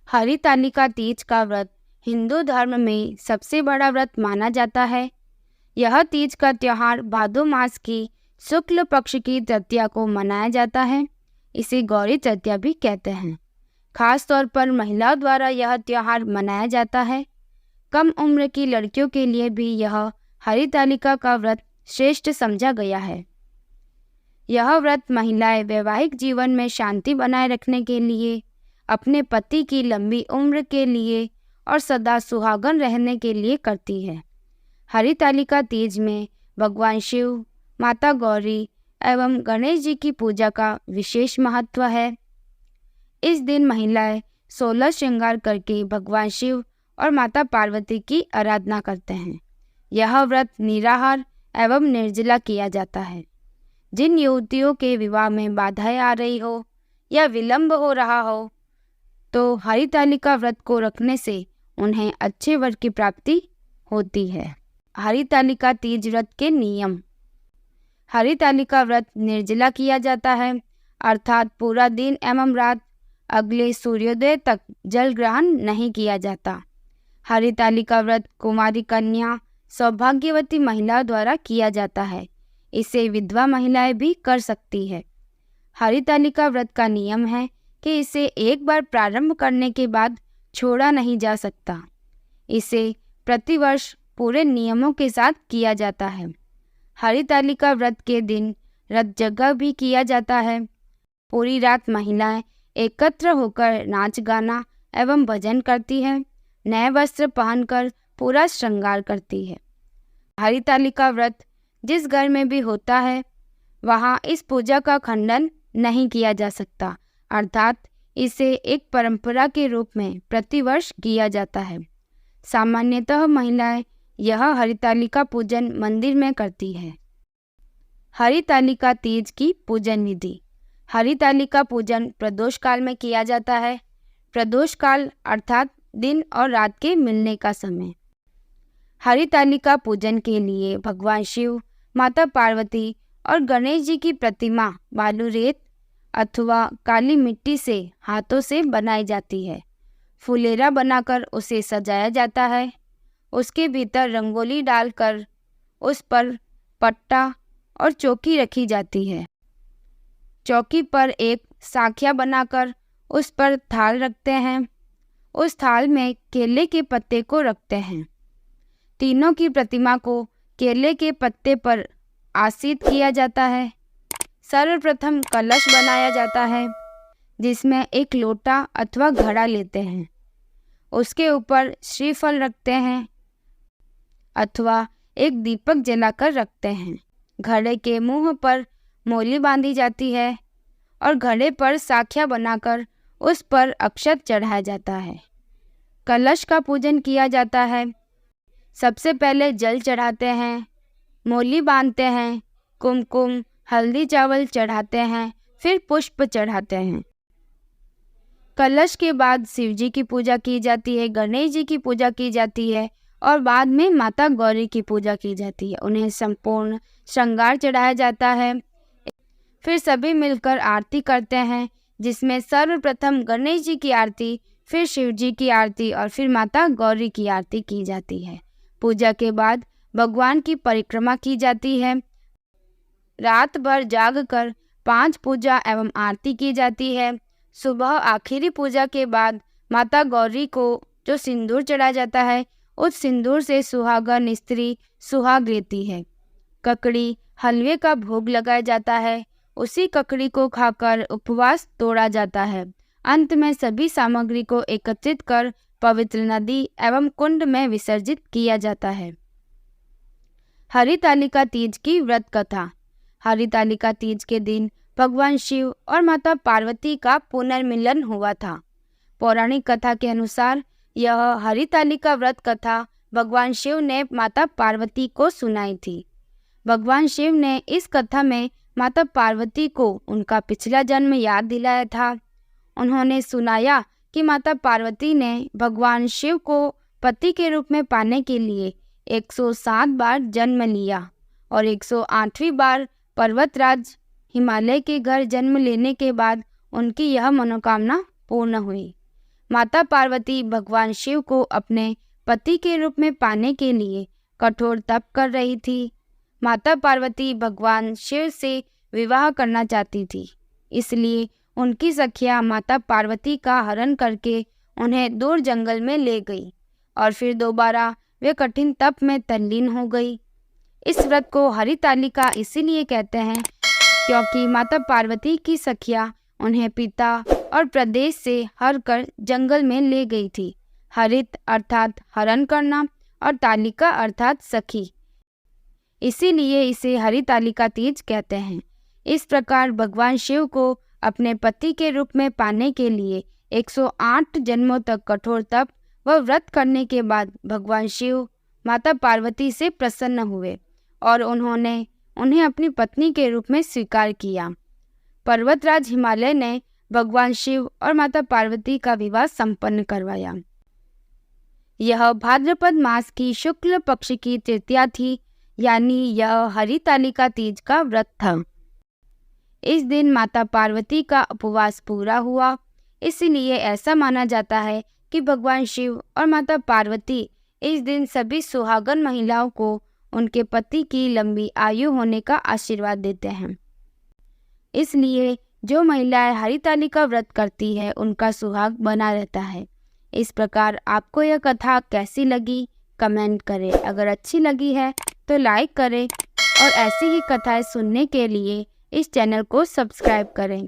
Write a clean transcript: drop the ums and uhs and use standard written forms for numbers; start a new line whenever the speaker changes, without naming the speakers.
हरितालिका तीज का व्रत हिंदू धर्म में सबसे बड़ा व्रत माना जाता है। यह तीज का त्योहार भादो मास की शुक्ल पक्ष की तृतीया को मनाया जाता है। इसे गौरी तृतीया भी कहते हैं। खास तौर पर महिलाओं द्वारा यह त्योहार मनाया जाता है। कम उम्र की लड़कियों के लिए भी यह हरितालिका का व्रत श्रेष्ठ समझा गया है। यह व्रत महिलाएं वैवाहिक जीवन में शांति बनाए रखने के लिए, अपने पति की लंबी उम्र के लिए और सदा सुहागन रहने के लिए करती है। हरितालिका तीज में भगवान शिव, माता गौरी एवं गणेश जी की पूजा का विशेष महत्व है। इस दिन महिलाएं 16 श्रृंगार करके भगवान शिव और माता पार्वती की आराधना करते हैं। यह व्रत निराहार एवं निर्जला किया जाता है। जिन युवतियों के विवाह में बाधाएं आ रही हो या विलंब हो रहा हो, तो हरितालिका व्रत को रखने से उन्हें अच्छे वर की प्राप्ति होती है। हरितालिका तीज व्रत के नियम। हरितालिका व्रत निर्जला किया जाता है, अर्थात पूरा दिन एवं रात अगले सूर्योदय तक जल ग्रहण नहीं किया जाता। हरितालिका व्रत कुमारी कन्या, सौभाग्यवती महिलाओं द्वारा किया जाता है। इसे विधवा महिलाएं भी कर सकती है। हरितालिका व्रत का नियम है कि इसे एक बार प्रारंभ करने के बाद छोड़ा नहीं जा सकता। इसे प्रतिवर्ष पूरे नियमों के साथ किया जाता है। हरितालिका व्रत के दिन रत जगह भी किया जाता है। पूरी रात महिलाएं एकत्र होकर नाच गाना एवं भजन करती है। नए वस्त्र पहनकर पूरा श्रृंगार करती है। हरितालिका व्रत जिस घर में भी होता है, वहाँ इस पूजा का खंडन नहीं किया जा सकता, अर्थात इसे एक परंपरा के रूप में प्रतिवर्ष किया जाता है। सामान्यतः महिलाएं यह हरितालिका पूजन मंदिर में करती है। हरितालिका तीज की पूजन विधि। हरितालिका पूजन प्रदोष काल में किया जाता है। प्रदोष काल अर्थात दिन और रात के मिलने का समय। हरितालिका पूजन के लिए भगवान शिव, माता पार्वती और गणेश जी की प्रतिमा बालू रेत अथवा काली मिट्टी से हाथों से बनाई जाती है। फुलेरा बनाकर उसे सजाया जाता है। उसके भीतर रंगोली डालकर उस पर पट्टा और चौकी रखी जाती है। चौकी पर एक साखिया बनाकर उस पर थाल रखते हैं। उस थाल में केले के पत्ते को रखते हैं। तीनों की प्रतिमा को केले के पत्ते पर आसीन किया जाता है। सर्वप्रथम कलश बनाया जाता है, जिसमें एक लोटा अथवा घड़ा लेते हैं। उसके ऊपर श्रीफल रखते हैं अथवा एक दीपक जलाकर रखते हैं। घड़े के मुंह पर मोली बांधी जाती है और घड़े पर साखिया बनाकर उस पर अक्षत चढ़ाया जाता है। कलश का पूजन किया जाता है। सबसे पहले जल चढ़ाते हैं, मोली बांधते हैं, कुमकुम हल्दी चावल चढ़ाते हैं, फिर पुष्प चढ़ाते हैं। कलश के बाद शिव जी की पूजा की जाती है, गणेश जी की पूजा की जाती है और बाद में माता गौरी की पूजा की जाती है। उन्हें संपूर्ण श्रृंगार चढ़ाया जाता है। फिर सभी मिलकर आरती करते हैं, जिसमें सर्वप्रथम गणेश जी की आरती, फिर शिव जी की आरती और फिर माता गौरी की आरती की जाती है। पूजा के बाद भगवान की परिक्रमा की जाती है। रात भर जागकर 5 पूजा एवं आरती की जाती है। सुबह आखिरी पूजा के बाद माता गौरी को जो सिंदूर चढ़ाया जाता है, उस सिंदूर से सुहागन स्त्री सुहाग लेती है। ककड़ी हलवे का भोग लगाया जाता है। उसी ककड़ी को खाकर उपवास तोड़ा जाता है। अंत में सभी सामग्री को एकत्रित कर पवित्र नदी एवं कुंड में विसर्जित किया जाता है। हरितालिका तीज की व्रत कथा। हरितालिका तीज के दिन भगवान शिव और माता पार्वती का पुनर्मिलन हुआ था। पौराणिक कथा के अनुसार यह हरितालिका व्रत कथा भगवान शिव ने माता पार्वती को सुनाई थी। भगवान शिव ने इस कथा में माता पार्वती को उनका पिछला जन्म याद दिलाया था। उन्होंने सुनाया कि माता पार्वती ने भगवान शिव को पति के रूप में पाने के लिए 107 बार जन्म लिया और 108वीं बार पर्वतराज हिमालय के घर जन्म लेने के बाद उनकी यह मनोकामना पूर्ण हुई। माता पार्वती भगवान शिव को अपने पति के रूप में पाने के लिए कठोर तप कर रही थी। माता पार्वती भगवान शिव से विवाह करना चाहती थी, इसलिए उनकी सखियां माता पार्वती का हरण करके उन्हें दूर जंगल में ले गई और फिर दोबारा वे कठिन तप में तल्लीन हो गई। इस व्रत को हरितालिका इसीलिए कहते हैं क्योंकि माता पार्वती की सखियां उन्हें पिता और प्रदेश से हर कर जंगल में ले गई थी। हरित अर्थात हरण करना और तालिका अर्थात सखी, इसीलिए इसे हरितालिका तीज कहते हैं। इस प्रकार भगवान शिव को अपने पति के रूप में पाने के लिए 108 जन्मों तक कठोर तप व व्रत करने के बाद भगवान शिव माता पार्वती से प्रसन्न हुए और उन्होंने उन्हें अपनी पत्नी के रूप में स्वीकार किया। पर्वतराज हिमालय ने भगवान शिव और माता पार्वती का विवाह संपन्न करवाया। यह भाद्रपद मास की शुक्ल पक्ष की तृतीया थी, यानी यह हरितालिका तीज का व्रत था। इस दिन माता पार्वती का उपवास पूरा हुआ, इसलिए ऐसा माना जाता है कि भगवान शिव और माता पार्वती इस दिन सभी सुहागन महिलाओं को उनके पति की लंबी आयु होने का आशीर्वाद देते हैं। इसलिए जो महिलाएं हरितालिका व्रत करती है उनका सुहाग बना रहता है। इस प्रकार आपको यह कथा कैसी लगी कमेंट करें। अगर अच्छी लगी है तो लाइक करें और ऐसी ही कथाएं सुनने के लिए इस चैनल को सब्सक्राइब करें।